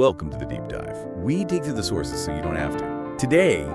Welcome to the Deep Dive. We dig through the sources so you don't have to. Today,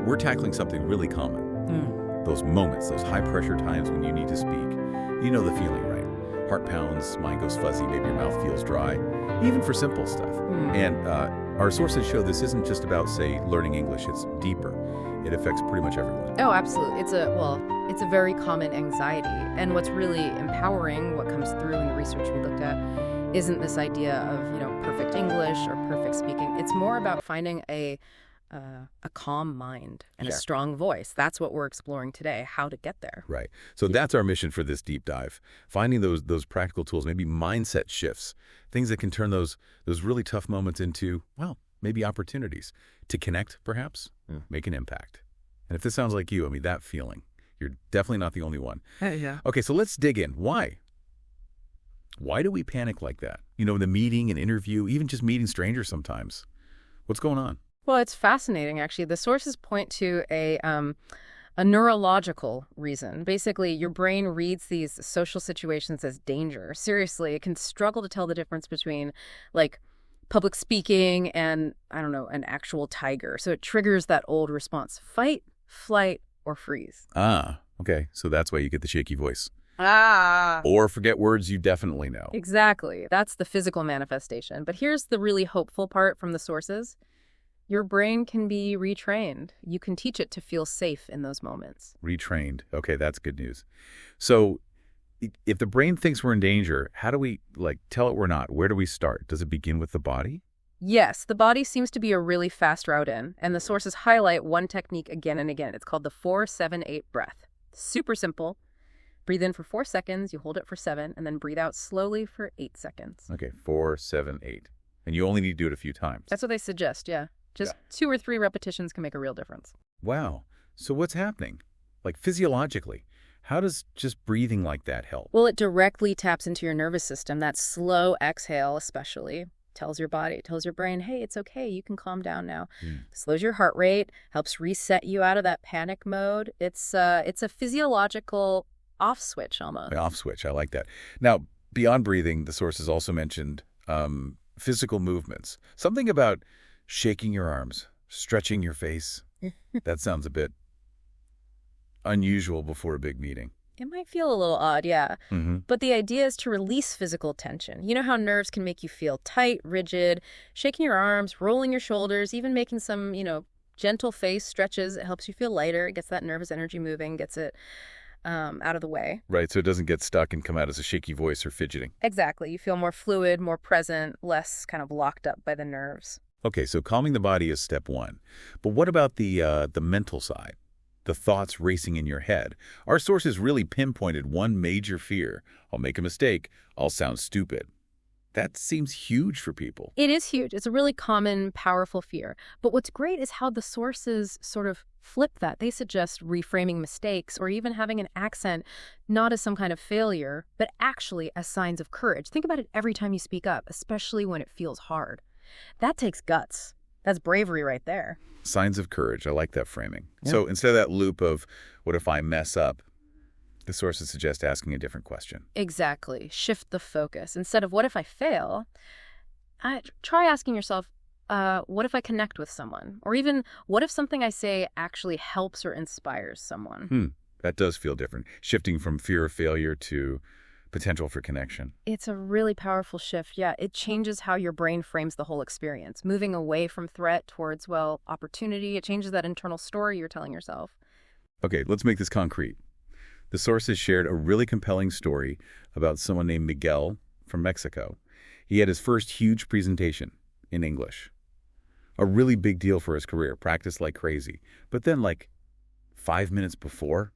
we're tackling something really common. Those moments, those high-pressure times when you need to speak. You know the feeling, right? Heart pounds, mind goes fuzzy, maybe your mouth feels dry, even for simple stuff. And our sources show this isn't just about, say, learning English. It's deeper. It affects pretty much everyone. Oh, absolutely. It's a very common anxiety. And what's really empowering, what comes through in the research we looked at, isn't this idea of, perfect English or perfect speaking. It's more about finding a calm mind and a strong voice. That's what we're exploring today, how to get there. Right. So that's our mission for this deep dive. Finding those practical tools, maybe mindset shifts, things that can turn those really tough moments into, well, maybe opportunities to connect, perhaps, make an impact. And if this sounds like you, that feeling, you're definitely not the only one. Yeah. Okay, so let's dig in. Why? Why do we panic like that? In the meeting, an interview, even just meeting strangers sometimes. What's going on? Well, it's fascinating, actually. The sources point to a neurological reason. Basically, your brain reads these social situations as danger. Seriously, it can struggle to tell the difference between, public speaking and, an actual tiger. So it triggers that old response, fight, flight, or freeze. Ah, okay. So that's why you get the shaky voice. Or forget words you definitely know. Exactly. That's the physical manifestation. But here's the really hopeful part from the sources. Your brain can be retrained. You can teach it to feel safe in those moments. Retrained. Okay, that's good news. So if the brain thinks we're in danger, how do we, tell it we're not? Where do we start? Does it begin with the body? Yes, the body seems to be a really fast route in, and the sources highlight one technique again and again. It's called the 4-7-8 breath. Super simple. Breathe in for 4 seconds, you hold it for 7, and then breathe out slowly for 8 seconds. Okay, 4, 7, 8. And you only need to do it a few times. That's what they suggest, yeah. Just 2 or 3 repetitions can make a real difference. Wow. So what's happening? Physiologically, how does just breathing like that help? Well, it directly taps into your nervous system. That slow exhale especially tells your body, tells your brain, hey, it's okay, you can calm down now. Slows your heart rate, helps reset you out of that panic mode. It's a physiological off switch almost. Off switch, I like that. Now, beyond breathing, the sources also mentioned physical movements. Something about shaking your arms, stretching your face. That sounds a bit unusual before a big meeting. It might feel a little odd, yeah. But the idea is to release physical tension. You know how nerves can make you feel tight, rigid, shaking your arms, rolling your shoulders, even making some, gentle face stretches. It helps you feel lighter. It gets that nervous energy moving, gets it out of the way. Right, so it doesn't get stuck and come out as a shaky voice or fidgeting. Exactly. You feel more fluid, more present, less kind of locked up by the nerves. Okay, so calming the body is step one. But what about the mental side? The thoughts racing in your head. Our sources really pinpointed one major fear. I'll make a mistake. I'll sound stupid. That seems huge for people. It is huge. It's a really common, powerful fear. But what's great is how the sources sort of flip that. They suggest reframing mistakes or even having an accent not as some kind of failure, but actually as signs of courage. Think about it every time you speak up, especially when it feels hard. That takes guts. That's bravery right there. Signs of courage. I like that framing. Yeah. So instead of that loop of, what if I mess up? The sources suggest asking a different question. Exactly. Shift the focus. Instead of, what if I fail? Try asking yourself, what if I connect with someone? Or even, what if something I say actually helps or inspires someone? That does feel different. Shifting from fear of failure to potential for connection. It's a really powerful shift. Yeah, it changes how your brain frames the whole experience. Moving away from threat towards, opportunity. It changes that internal story you're telling yourself. Okay, let's make this concrete. The sources shared a really compelling story about someone named Miguel from Mexico. He had his first huge presentation in English. A really big deal for his career, practiced like crazy. But then 5 minutes before,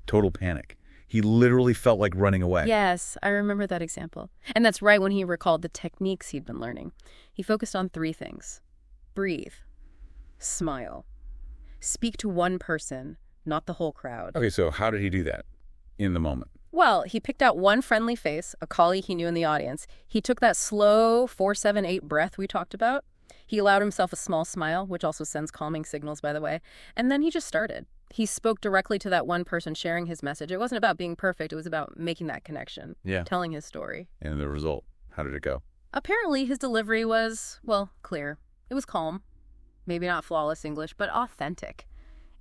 total panic. He literally felt like running away. Yes, I remember that example. And that's right when he recalled the techniques he'd been learning. He focused on 3 things. Breathe. Smile. Speak to one person, not the whole crowd. Okay, so how did he do that in the moment? Well, he picked out one friendly face, a colleague he knew in the audience. He took that slow 4-7-8 breath we talked about. He allowed himself a small smile, which also sends calming signals, by the way. And then he just started. He spoke directly to that one person sharing his message. It wasn't about being perfect. It was about making that connection, telling his story. And the result, how did it go? Apparently, his delivery was, well, clear. It was calm. Maybe not flawless English, but authentic,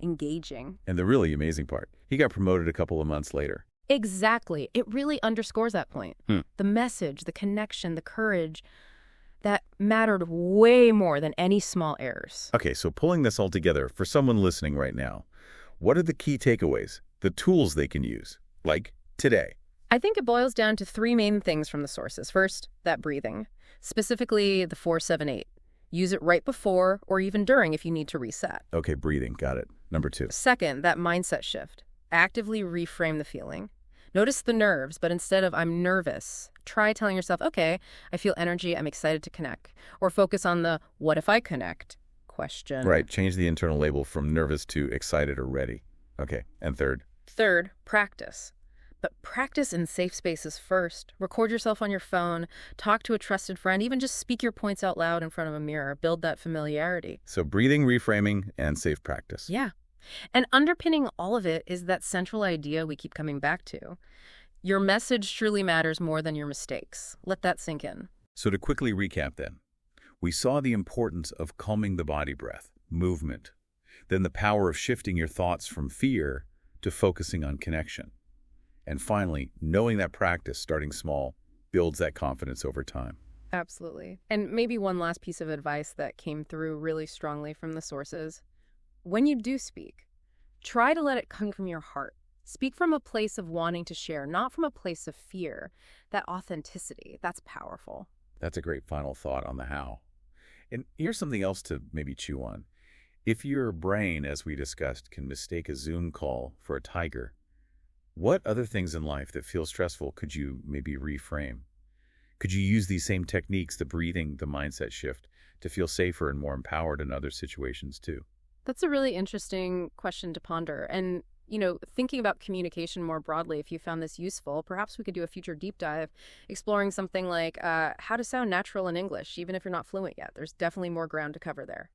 engaging. And the really amazing part, he got promoted a couple of months later. Exactly. It really underscores that point. The message, the connection, the courage, that mattered way more than any small errors. Okay, so pulling this all together, for someone listening right now, what are the key takeaways, the tools they can use, like today? I think it boils down to three main things from the sources. First, that breathing, specifically the 4-7-8. Use it right before or even during if you need to reset. Okay, breathing, got it. Number 2. Second, that mindset shift. Actively reframe the feeling. Notice the nerves, but instead of I'm nervous, try telling yourself, okay, I feel energy, I'm excited to connect. Or focus on the what if I connect question. Right, change the internal label from nervous to excited or ready. Okay, and third? Third, practice. But practice in safe spaces first. Record yourself on your phone, talk to a trusted friend, even just speak your points out loud in front of a mirror. Build that familiarity. So breathing, reframing, and safe practice. Yeah. And underpinning all of it is that central idea we keep coming back to. Your message truly matters more than your mistakes. Let that sink in. So to quickly recap then, we saw the importance of calming the body breath, movement, then the power of shifting your thoughts from fear to focusing on connection. And finally, knowing that practice, starting small, builds that confidence over time. Absolutely. And maybe one last piece of advice that came through really strongly from the sources. When you do speak, try to let it come from your heart. Speak from a place of wanting to share, not from a place of fear. That authenticity, that's powerful. That's a great final thought on the how. And here's something else to maybe chew on. If your brain, as we discussed, can mistake a Zoom call for a tiger, what other things in life that feel stressful could you maybe reframe? Could you use these same techniques, the breathing, the mindset shift, to feel safer and more empowered in other situations too? That's a really interesting question to ponder. And, thinking about communication more broadly, if you found this useful, perhaps we could do a future deep dive exploring something like how to sound natural in English, even if you're not fluent yet. There's definitely more ground to cover there.